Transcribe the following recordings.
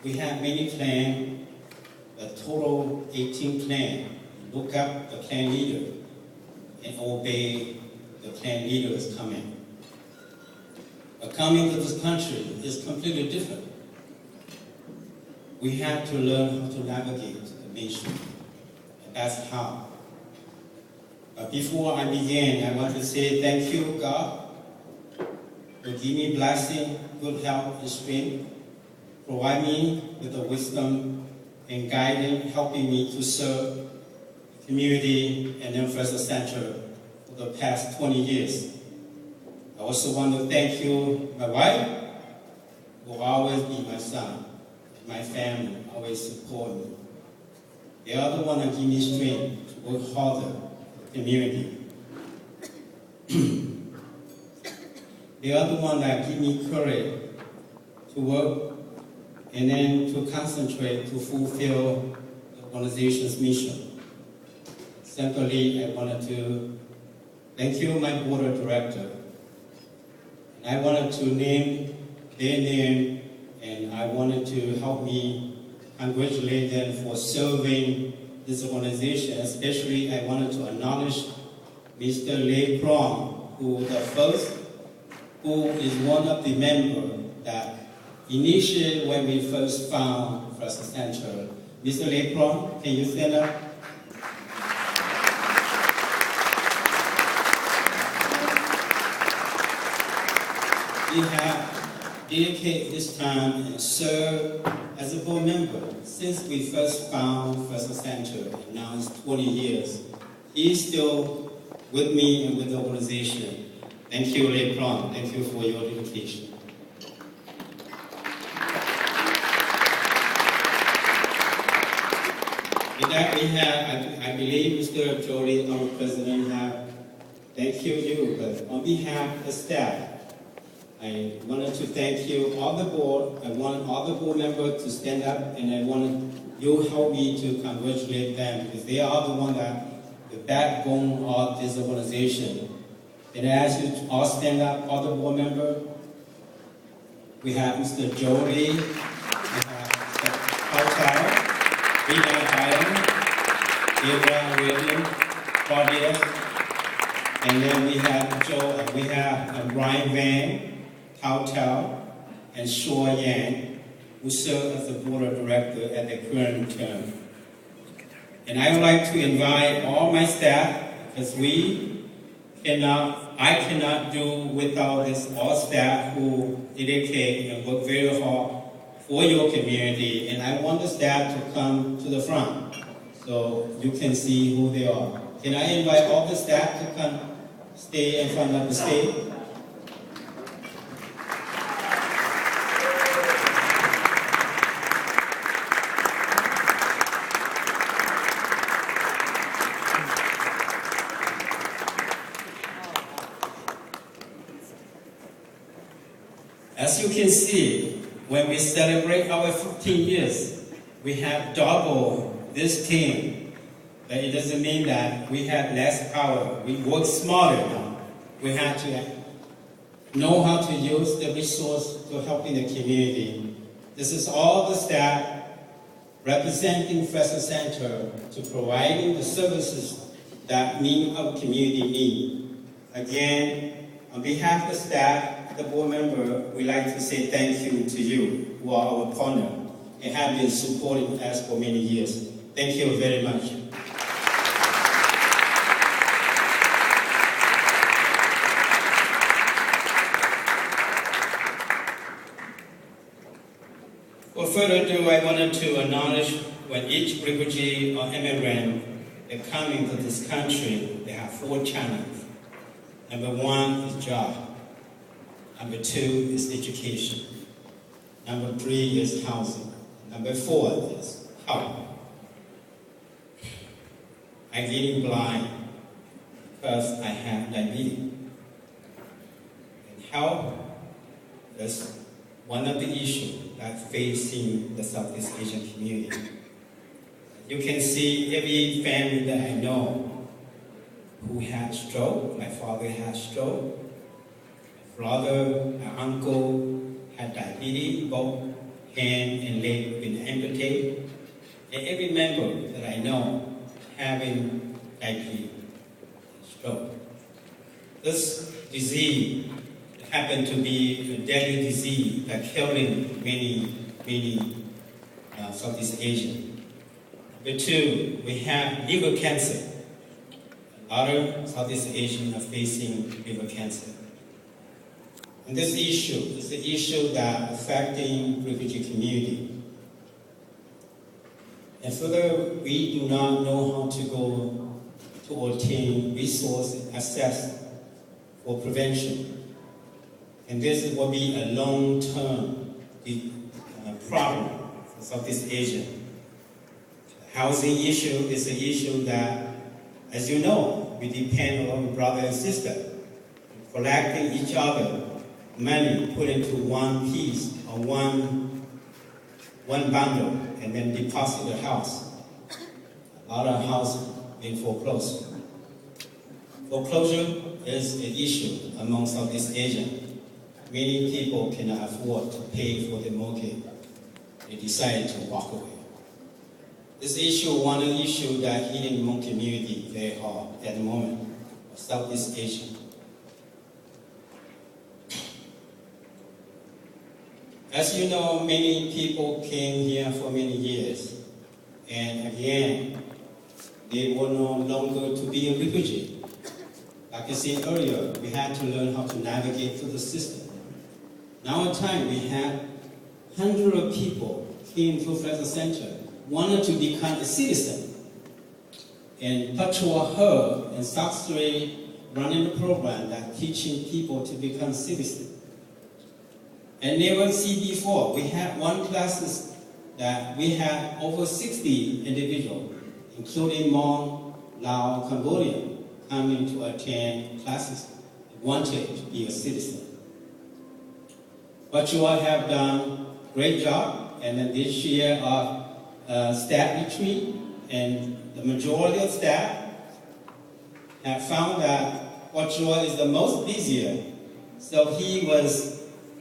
We have many clans, a total 18 clans. Look up the clan leader and obey the clan leaders coming. But coming to this country is completely different. We have to learn how to navigate the nation, and that's how. But before I begin, I want to say thank you, God, for giving me blessing, good health, and strength, provide me with the wisdom and guidance, helping me to serve the community and infrastructure center for the past 20 years. I also want to thank you, my wife, who will always be my son, my family, always support me. They are the one that give me strength to work harder for the community. They are the one that give me courage to work and then to concentrate to fulfill the organization's mission. Simply, I wanted to thank you, my board of directors. I wanted to name their name, and I wanted to help me congratulate them for serving this organization. Especially, I wanted to acknowledge Mr. Lei Prong, who is one of the members that initially when we first found First Center. Mr. Lei Prong, can you stand up? We have dedicated this time and served as a board member since we first found First Center, and now it's 20 years. He's still with me and with the organization. Thank you, Lei Prong. Thank you for your dedication. With that, we have, I believe, Mr. Jolie, our president, have thank you, but on behalf of the staff, I wanted to thank you, all the board. I want all the board members to stand up, and I want you help me to congratulate them because they are the one that the backbone of this organization. And I ask you to all stand up, all the board members. We have Mr. Jolie, we have Mr. Kautar, Rita Byron, Debra William, Claudia, and then we have Joe, and we have Brian Van, Tao Tao, and Shua Yang, who serve as the board of directors at the current term. And I would like to invite all my staff, because I cannot do without this all staff who dedicate and work very hard for your community. And I want the staff to come to the front so you can see who they are. Can I invite all the staff to come stay in front of the stage? As you can see, when we celebrate our 15 years, we have doubled this team. But it doesn't mean that we have less power. We work smarter now. We have to know how to use the resource to help in the community. This is all the staff representing Fresno Center to providing the services that meet our community need. Again, on behalf of the staff, the board member, we'd like to say thank you to you, who are our partner, and have been supporting us for many years. Thank you very much. Without further ado, I wanted to acknowledge when each refugee or immigrant that coming to this country, they have 4 challenges. Number 1 is job. Number 2 is education. Number 3 is housing. Number 4 is health. I'm getting blind because I have diabetes. And health is one of the issues that's facing the Southeast Asian community. You can see every family that I know who had stroke. My father had stroke. Brother and uncle had diabetes, both hand and leg been amputated, and every member that I know having diabetes and stroke. This disease happened to be a deadly disease that killing many Southeast Asians. Number two, we have liver cancer. A lot of Southeast Asians are facing liver cancer. And this issue is an issue that affecting refugee community. And further, we do not know how to go to obtain resource access for prevention. And this will be a long-term problem for Southeast Asia. The housing issue is an issue that, as you know, we depend on brother and sister, collecting each other money put into one piece or one bundle and then deposit the house. A lot of houses being foreclosed. Foreclosure is an issue among Southeast Asia. Many people cannot afford to pay for the mortgage. They decide to walk away. This issue, one issue that hitting Hmong community very hard at the moment, Southeast Asia. As you know, many people came here for many years, and again, they were no longer to be a refugee. Like I said earlier, we had to learn how to navigate through the system. Now at time, we have hundreds of people came to Fresno Center, wanted to become a citizen. And Patrol Her and South Street running the program that teaching people to become citizens. And never see before, we had one classes that we had over 60 individuals, including Hmong, Lao, Cambodian, coming to attend classes, wanted to be a citizen. But you all have done a great job, and then this year of staff retreat, and the majority of staff have found that Patrol is the most busier. So he was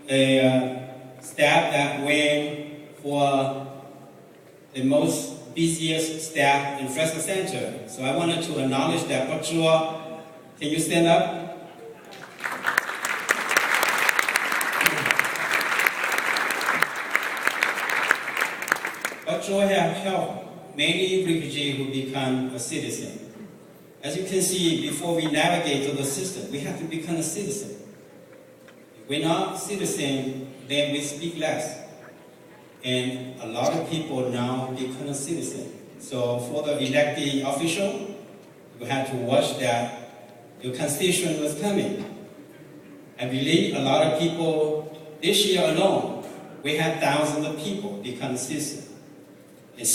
a staff that went for the most busiest staff in Fresno Center. So I wanted to acknowledge that. Patrol, can you stand up? Patrol have helped many refugees who become a citizen. As you can see, before we navigate through the system, we have to become a citizen. If we're not citizen, then we speak less. And a lot of people now become a citizen. So for the elected official, you have to watch that your constitution was coming. I believe a lot of people, this year alone, we had thousands of people become citizens.